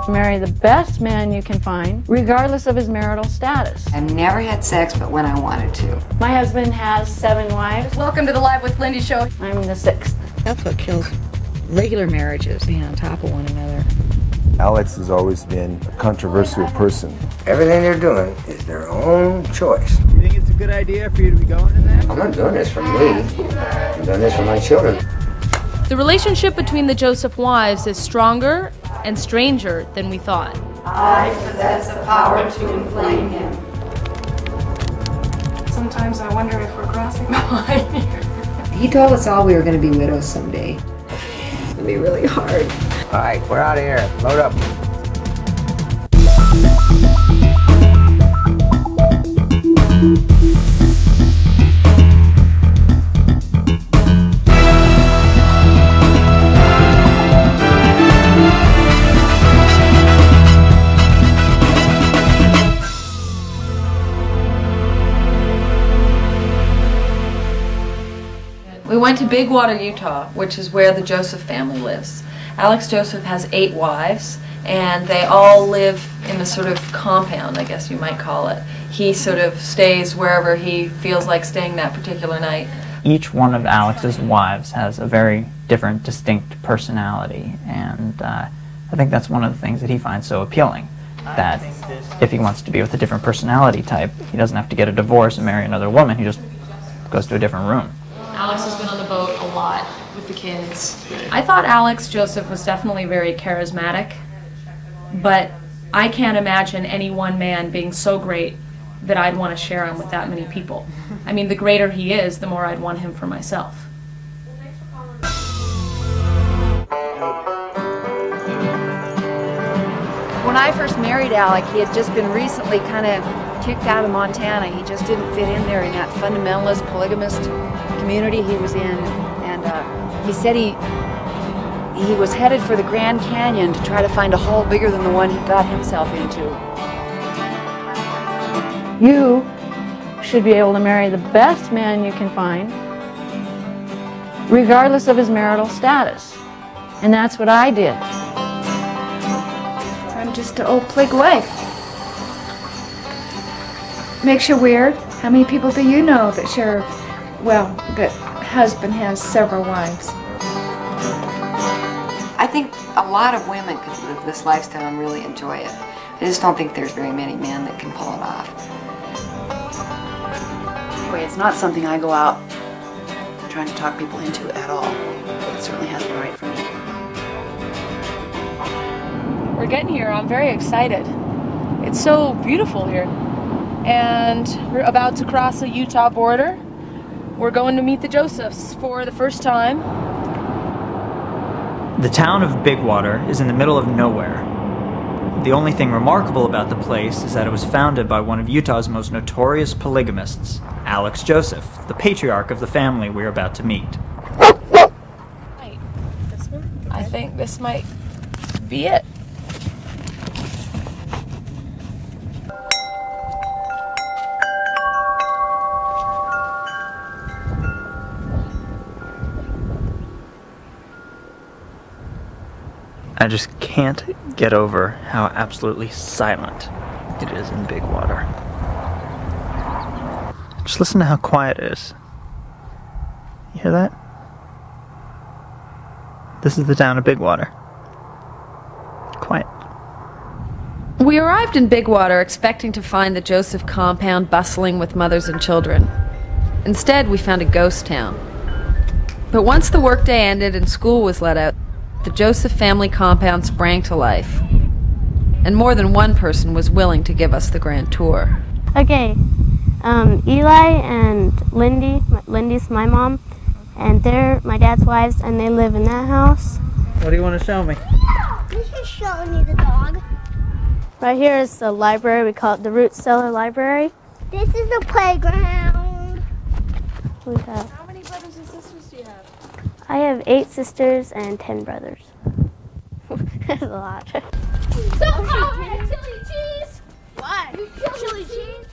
Marry the best man you can find, regardless of his marital status. I've never had sex but when I wanted to. My husband has 7 wives. Welcome to the Live with Lindy show. I'm the 6th. That's what kills regular marriages, being on top of one another. Alex has always been a controversial person. Everything they're doing is their own choice. You think it's a good idea for you to be going in there? I'm not doing this for me. I'm doing this for my children. The relationship between the Joseph wives is stronger and stranger than we thought. I possess the power to inflame him. Sometimes I wonder if we're crossing the line here. He told us all we were going to be widows someday. It's going to be really hard. All right, we're out of here. Load up. We went to Big Water, Utah, which is where the Joseph family lives. Alex Joseph has 8 wives, and they all live in a sort of compound, I guess you might call it. He sort of stays wherever he feels like staying that particular night. Each one of Alex's wives has a very different, distinct personality, and I think that's one of the things that he finds so appealing, that if he wants to be with a different personality type, he doesn't have to get a divorce and marry another woman, he just goes to a different room. Alex has been on the boat a lot with the kids. I thought Alex Joseph was definitely very charismatic, but I can't imagine any one man being so great that I'd want to share him with that many people. I mean, the greater he is, the more I'd want him for myself. When I first married Alec, he had just been recently kind of kicked out of Montana. He just didn't fit in there in that fundamentalist, polygamist community he was in. And he said he was headed for the Grand Canyon to try to find a hole bigger than the one he got himself into. You should be able to marry the best man you can find, regardless of his marital status. And that's what I did. I'm just an old plague wife. Makes you weird. How many people do you know that share, well, that husband has several wives? I think a lot of women could live this lifestyle and really enjoy it. I just don't think there's very many men that can pull it off. Anyway, it's not something I go out trying to talk people into at all. It certainly has been right for me. We're getting here. I'm very excited. It's so beautiful here. And we're about to cross the Utah border. We're going to meet the Josephs for the first time. The town of Big Water is in the middle of nowhere. The only thing remarkable about the place is that it was founded by one of Utah's most notorious polygamists, Alex Joseph, the patriarch of the family we're about to meet. Right. This one? I think this might be it. I just can't get over how absolutely silent it is in Big Water. Just listen to how quiet it is. You hear that? This is the town of Big Water. Quiet. We arrived in Big Water expecting to find the Joseph compound bustling with mothers and children. Instead, we found a ghost town. But once the workday ended and school was let out, the Joseph family compound sprang to life. And more than one person was willing to give us the grand tour. Okay, Eli and Lindy, Lindy's my mom, and they're my dad's wives, and they live in that house. What do you want to show me? This is showing you the dog. Right here is the library. We call it the Root Cellar Library. This is the playground. How many brothers and sisters do you have? I have 8 sisters and 10 brothers. That's a lot. Don't call it chili cheese! What? Chili cheese?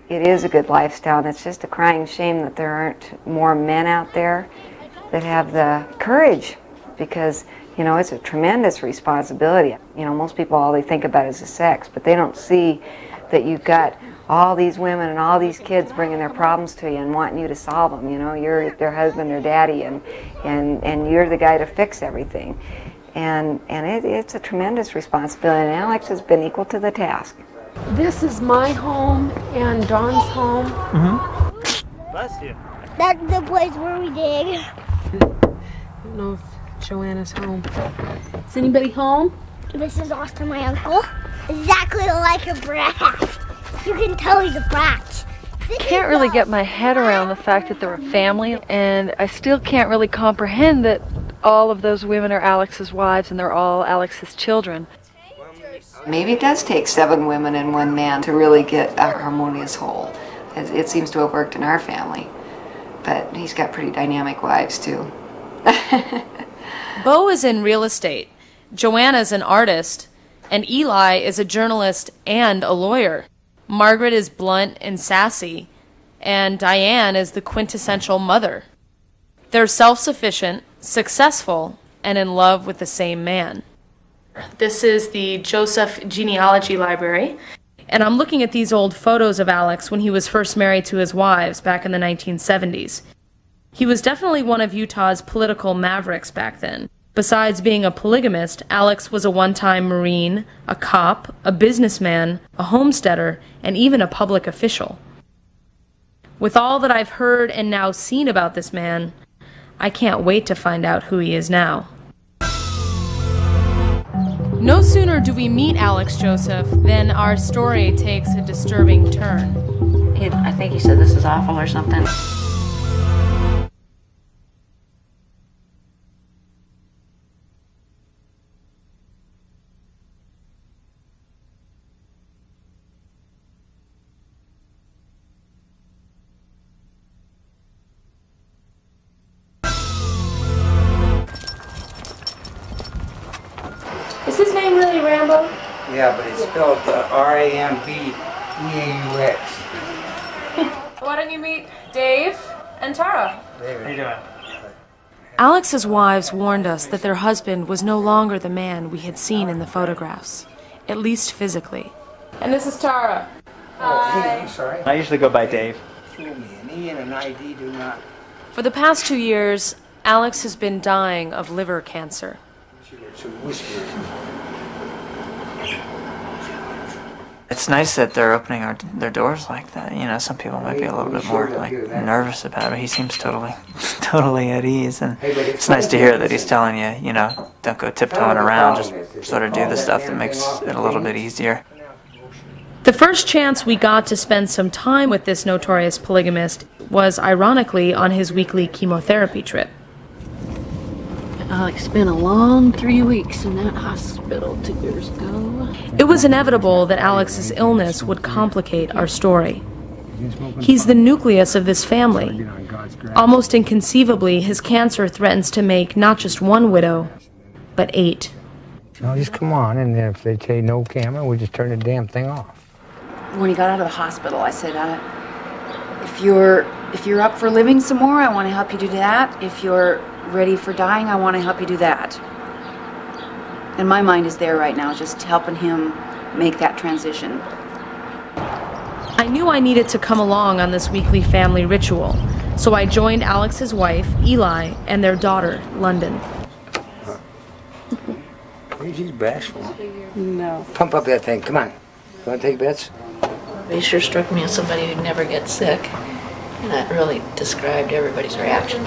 It is a good lifestyle, and it's just a crying shame that there aren't more men out there that have the courage, because You know, it's a tremendous responsibility. You know, most people, all they think about is the sex, but they don't see that you've got all these women and all these kids bringing their problems to you and wanting you to solve them. You know, you're their husband or daddy, and you're the guy to fix everything. And it's a tremendous responsibility, and Alex has been equal to the task. This is my home and Dawn's home. Mm-hmm. Bless you. That's the place where we dig. I don't know if Joanna's home. Is anybody home? This is Austin, my uncle. Exactly like a brat. You can tell he's a brat. Can't really get my head around the fact that they're a family, and I still can't really comprehend that all of those women are Alex's wives and they're all Alex's children. Maybe it does take 7 women and 1 man to really get a harmonious whole. It seems to have worked in our family, but he's got pretty dynamic wives too. Bo is in real estate, Joanna's an artist, and Eli is a journalist and a lawyer. Margaret is blunt and sassy, and Diane is the quintessential mother. They're self-sufficient, successful, and in love with the same man. This is the Joseph Genealogy Library, and I'm looking at these old photos of Alex when he was first married to his wives back in the 1970s. He was definitely one of Utah's political mavericks back then. Besides being a polygamist, Alex was a one-time Marine, a cop, a businessman, a homesteader, and even a public official. With all that I've heard and now seen about this man, I can't wait to find out who he is now. No sooner do we meet Alex Joseph than our story takes a disturbing turn. I think he said this is awful or something. Is his name really Rambo? Yeah, but it's spelled R-A-M-B-E-A-U-X. Why don't you meet Dave and Tara? David. How you doing? Alex's wives warned us that their husband was no longer the man we had seen in the photographs, at least physically. And this is Tara. Oh, hey, I'm sorry. I usually go by Dave. Fool me. An E and an ID do not. For the past 2 years, Alex has been dying of liver cancer. It's nice that they're opening their doors like that. You know, some people might be a little bit more like nervous about it. He seems totally at ease, and it's nice to hear that he's telling you, you know, don't go tiptoeing around. Just sort of do the stuff that makes it a little bit easier. The first chance we got to spend some time with this notorious polygamist was, ironically, on his weekly chemotherapy trip. Alex spent a long 3 weeks in that hospital 2 years ago. It was inevitable that Alex's illness would complicate our story. He's the nucleus of this family. Almost inconceivably, his cancer threatens to make not just 1 widow, but 8. No, just come on, and then if they say no camera, we just turn the damn thing off. When he got out of the hospital, I said, if you're up for living some more, I want to help you do that. If you're ready for dying, I want to help you do that. And my mind is there right now, just helping him make that transition. I knew I needed to come along on this weekly family ritual, so I joined Alex's wife, Eli, and their daughter, London. He's bashful. No. Pump up that thing. Come on. You want to take bets? He sure struck me as somebody who'd never get sick. And that really described everybody's reaction.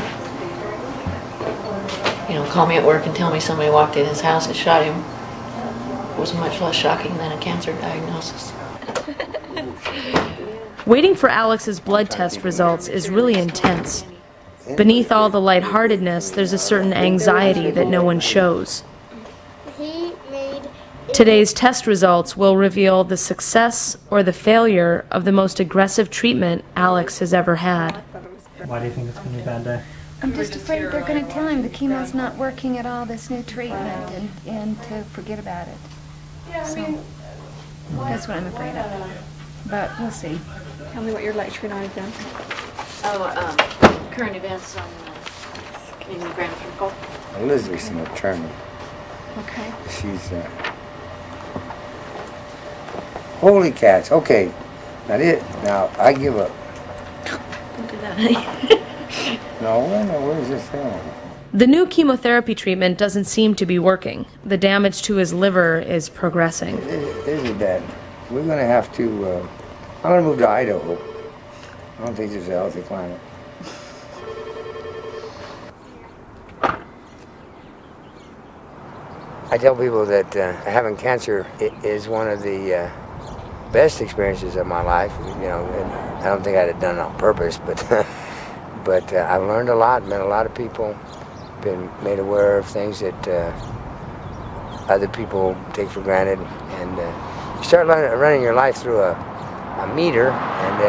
You know, call me at work and tell me somebody walked in his house and shot him was much less shocking than a cancer diagnosis. Waiting for Alex's blood test results is really intense. Beneath all the lightheartedness, there's a certain anxiety that no one shows. Today's test results will reveal the success or the failure of the most aggressive treatment Alex has ever had. Why do you think it's going to be a bad day? I'm just afraid they're going to tell him the chemo's not working at all, this new treatment, and to forget about it. So, that's what I'm afraid of. But we'll see. Tell me what you're lecturing on again. Oh, current events on Canadian Grand Circle. Elizabeth's an attorney. Okay. She's, holy cats. Okay. Now, I give up. Don't do that, honey. No, where's this thing? The new chemotherapy treatment doesn't seem to be working. The damage to his liver is progressing. Is it bad? We're going to have to, I'm going to move to Idaho. I don't think it's a healthy climate. I tell people that having cancer is one of the best experiences of my life. You know, and I don't think I'd have done it on purpose, but I've learned a lot, met a lot of people, been made aware of things that other people take for granted, and you start running your life through a meter, and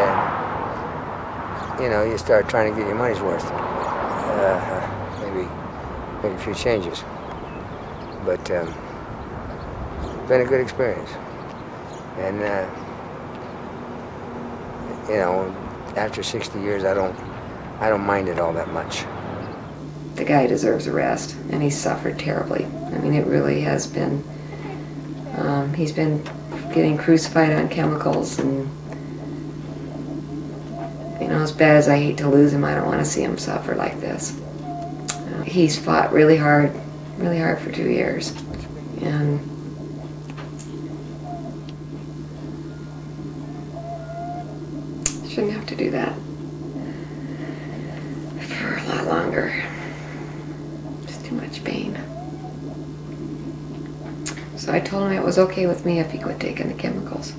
you know, you start trying to get your money's worth. Maybe make a few changes. But it's been a good experience, and you know, after 60 years, I don't mind it all that much. The guy deserves a rest, and he's suffered terribly. I mean, it really has been. He's been getting crucified on chemicals, and you know, as bad as I hate to lose him, I don't want to see him suffer like this. He's fought really hard for 2 years, and shouldn't have to do that for a lot longer. Just too much pain. So I told him it was okay with me if he quit taking the chemicals.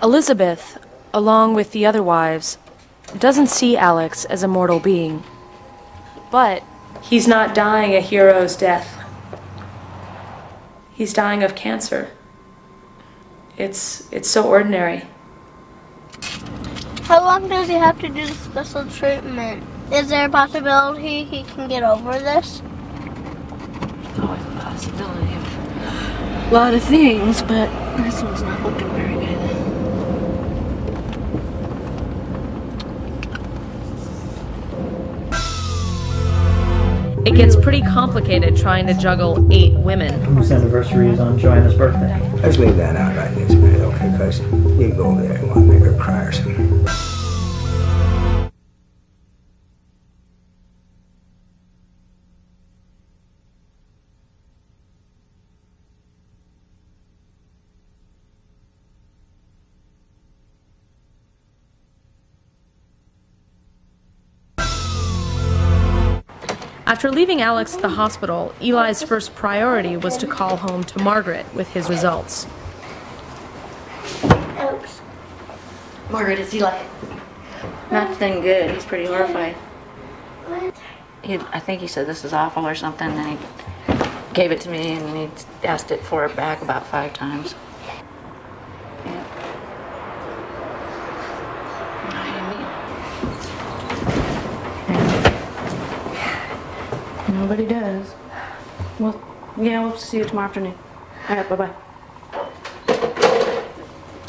Elizabeth, along with the other wives, doesn't see Alex as a mortal being. But he's not dying a hero's death. He's dying of cancer. It's so ordinary. How long does he have to do the special treatment? Is there a possibility he can get over this? There's always a possibility of a lot of things, but this one's not looking very good. It gets pretty complicated trying to juggle 8 women. Whose anniversary is on Joanna's birthday? Let's leave that out right this minute, okay? Because you can go over there and want to make her cry or something. After leaving Alex at the hospital, Eli's first priority was to call home to Margaret with his results. Oops. Margaret, is Eli? Nothing good. He's pretty horrified. I think he said this is awful or something, and he gave it to me, and he asked it for it back about 5 times. Yeah. Nobody does. Well, yeah, we'll see you tomorrow afternoon. All right, bye-bye.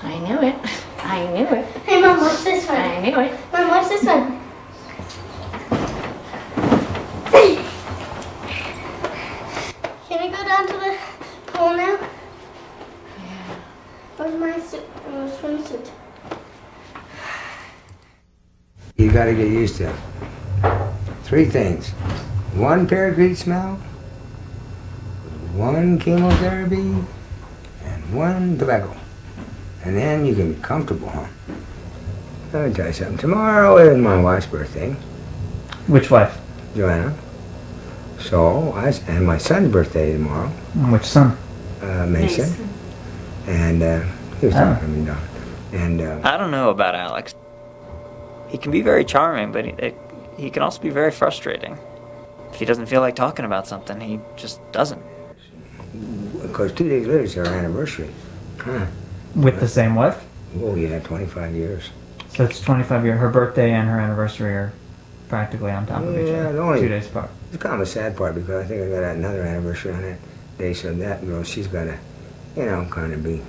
I knew it. I knew it. Hey, Mom, what's this one? I knew it. Mom, what's this one? Can I go down to the pool now? Yeah. Where's my swimsuit? You got to get used to 3 things. 1 parakeet smell, 1 chemotherapy, and 1 tobacco. And then you can be comfortable, huh? Let me tell you something. Tomorrow is my wife's birthday. Which wife? Joanna. So, and my son's birthday tomorrow. Which son? Mason. And he was talking to me, Don. And I don't know about Alex. He can be very charming, but he can also be very frustrating. If he doesn't feel like talking about something, he just doesn't. Because 2 days later is our anniversary. Huh. With the same wife? Oh, yeah, 25 years. So it's 25 years. Her birthday and her anniversary are practically on top of each other. 2 days apart. It's kind of a sad part because I think I got another anniversary on that day, so that girl, she's got to, you know, kind of be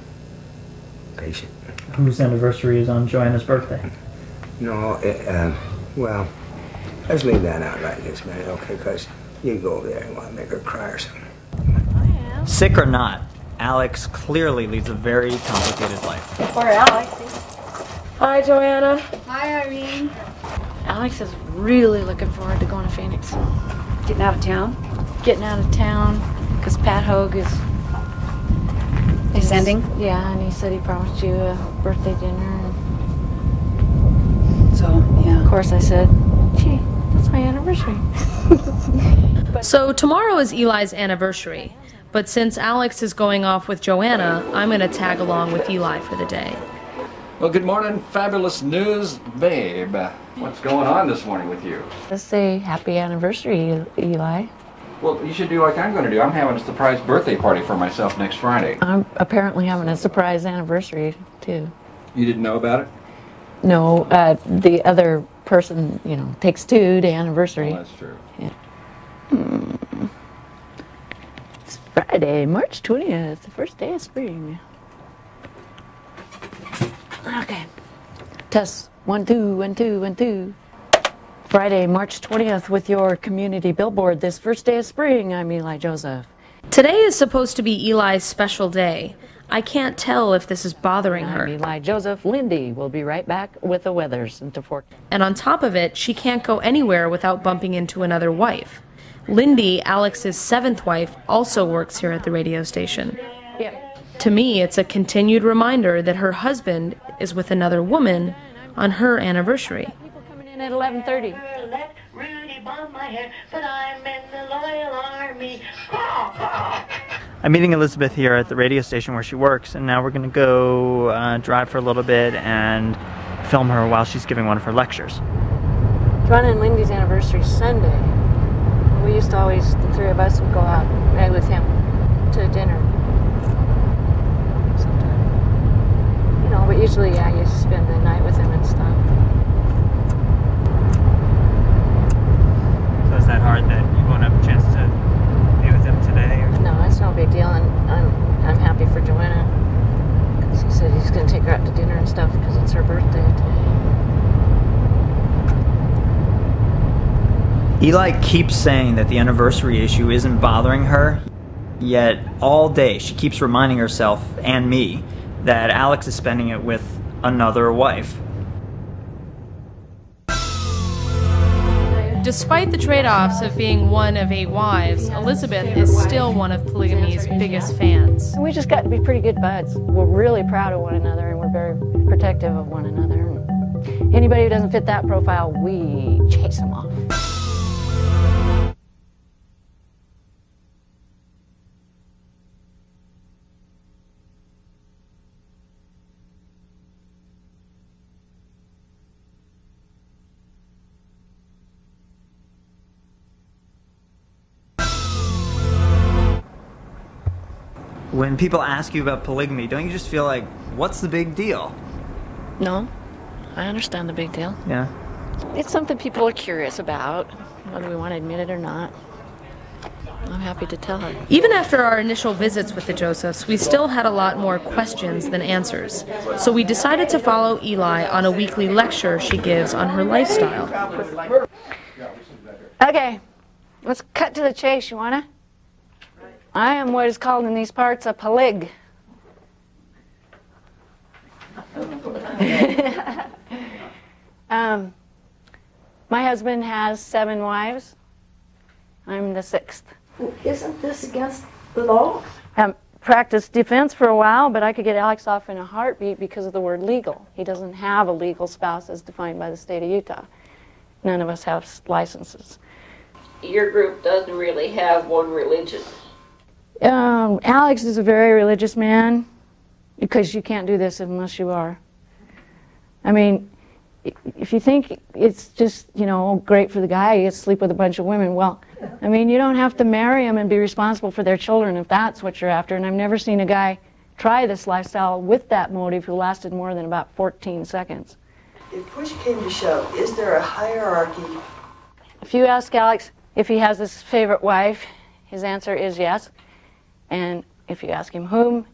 patient. Whose anniversary is on Joanna's birthday? No, Well, let's leave that out like this, man, okay? Because you go over there and want to make her cry or something. Sick or not, Alex clearly leads a very complicated life. Poor Alex. Hi, Joanna. Hi, Irene. Alex is really looking forward to going to Phoenix. Getting out of town? Getting out of town, because Pat Hogue is... Descending? Yeah, and he said he promised you a birthday dinner. So, yeah. Of course I said, gee, that's my anniversary. So tomorrow is Eli's anniversary, but since Alex is going off with Joanna, I'm going to tag along with Eli for the day. Well, good morning, Fabulous News Babe. What's going on this morning with you? Let's say happy anniversary, Eli. Well, you should do like I'm going to do. I'm having a surprise birthday party for myself next Friday. I'm apparently having a surprise anniversary, too. You didn't know about it? No, the other person, you know, takes two to anniversary. Well, that's true. Yeah. It's Friday, March 20th, the first day of spring. Okay. Test 1 2 1 2 1 2. Friday, March 20th with your community billboard. This first day of spring. I'm Eli Joseph. Today is supposed to be Eli's special day. I can't tell if this is bothering her. I'm Eli Joseph. Lindy will be right back with the weathers into Fort. And on top of it, she can't go anywhere without bumping into another wife. Lindy, Alex's 7th wife, also works here at the radio station. Yeah. To me, it's a continued reminder that her husband is with another woman on her anniversary. People coming in at 11:30. I'm meeting Elizabeth here at the radio station where she works, and now we're going to go drive for a little bit and film her while she's giving one of her lectures. Joanna and Lindy's anniversary is Sunday. We used to always, the three of us would go out right with him to dinner. Sometime. You know, but usually, yeah, I used to spend the night with him and stuff. So is that hard that you won't have a chance to be with him today? Or? No, it's no big deal, and I'm happy for Joanna. Because he said he's going to take her out to dinner and stuff because it's her birthday today. Eli keeps saying that the anniversary issue isn't bothering her, yet all day she keeps reminding herself, and me, that Alex is spending it with another wife. Despite the trade-offs of being one of 8 wives, Elizabeth is still one of polygamy's biggest fans. We just got to be pretty good buds. We're really proud of one another, and we're very protective of one another. Anybody who doesn't fit that profile, we chase them off. When people ask you about polygamy, don't you just feel like, what's the big deal? No, I understand the big deal. Yeah. It's something people are curious about, whether we want to admit it or not. I'm happy to tell her. Even after our initial visits with the Josephs, we still had a lot more questions than answers. So we decided to follow Eli on a weekly lecture she gives on her lifestyle. Okay, let's cut to the chase, you wanna? I am what is called in these parts a polyg. My husband has 7 wives. I'm the 6th. Isn't this against the law? Practiced defense for a while, but I could get Alex off in a heartbeat because of the word legal. He doesn't have a legal spouse as defined by the state of Utah. None of us have licenses. Your group doesn't really have one religion. Alex is a very religious man, because you can't do this unless you are. I mean, if you think it's just, you know, great for the guy, he gets to sleep with a bunch of women, well, I mean, you don't have to marry them and be responsible for their children if that's what you're after. And I've never seen a guy try this lifestyle with that motive who lasted more than about 14 seconds. If push came to shove, is there a hierarchy? If you ask Alex if he has his favorite wife, his answer is yes. And if you ask him who,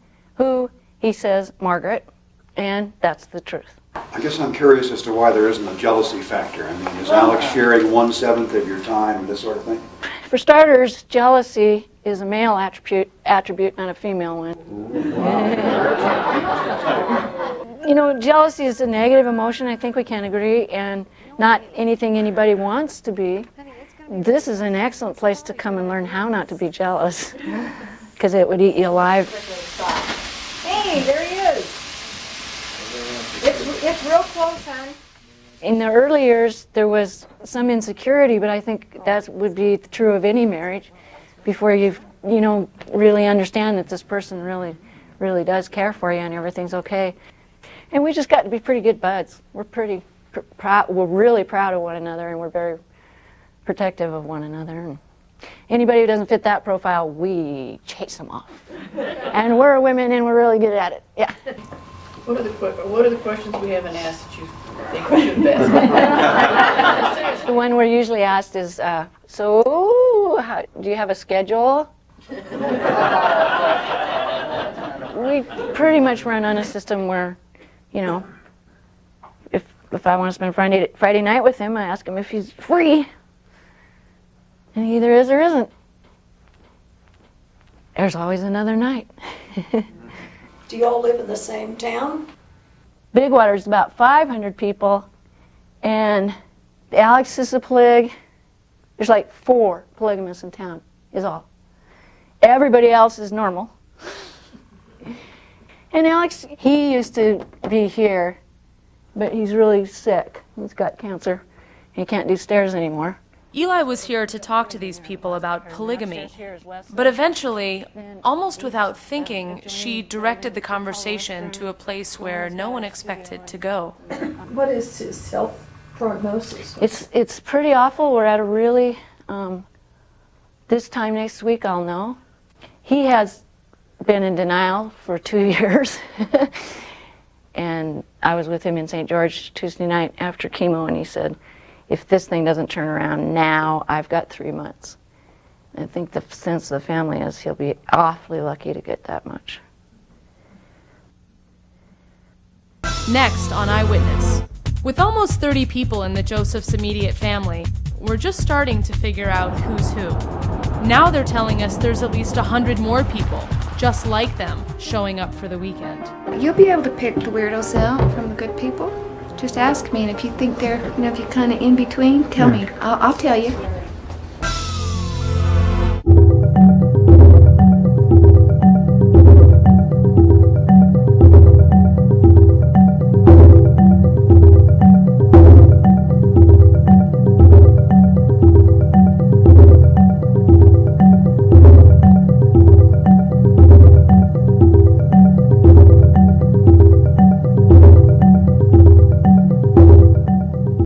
he says Margaret, and that's the truth. I guess I'm curious as to why there isn't a jealousy factor. I mean, is Alex sharing 1/7 of your time and this sort of thing? For starters, jealousy is a male attribute, not a female one. You know, jealousy is a negative emotion, I think we can agree, and not anything anybody wants to be. This is an excellent place to come and learn how not to be jealous, because it would eat you alive. Hey, there he is. It's real close, hon. In the early years, there was some insecurity, but I think that would be true of any marriage before you really understand that this person really does care for you and everything's okay. And we just got to be pretty good buds. We're pretty proud. We're really proud of one another, and we're very protective of one another. And anybody who doesn't fit that profile, we chase them off. And we're women, and we're really good at it. Yeah. What are the questions we haven't asked that you think we should have asked? The one we're usually asked is, so do you have a schedule? We pretty much run on a system where, you know, if I want to spend Friday night with him, I ask him if he's free. And he either is or isn't. There's always another night. Do you all live in the same town? Big Water's about 500 people, and Alex is a polyg. There's like 4 polygamists in town, is all. Everybody else is normal. And Alex, he used to be here, but he's really sick. He's got cancer. He can't do stairs anymore. Eli was here to talk to these people about polygamy, but eventually, almost without thinking, she directed the conversation to a place where no one expected to go. What is his health prognosis? It's pretty awful. We're at a really, this time next week I'll know. He has been in denial for 2 years. And I was with him in St. George Tuesday night after chemo, and he said, if this thing doesn't turn around now, I've got 3 months. I think the sense of the family is he'll be awfully lucky to get that much. Next on Eyewitness. With almost 30 people in the Josephs' immediate family, we're just starting to figure out who's who. Now they're telling us there's at least 100 more people, just like them, showing up for the weekend. You'll be able to pick the weirdos out from the good people. Just ask me, and if you think they're, if you're kind of in between, tell me. I'll tell you.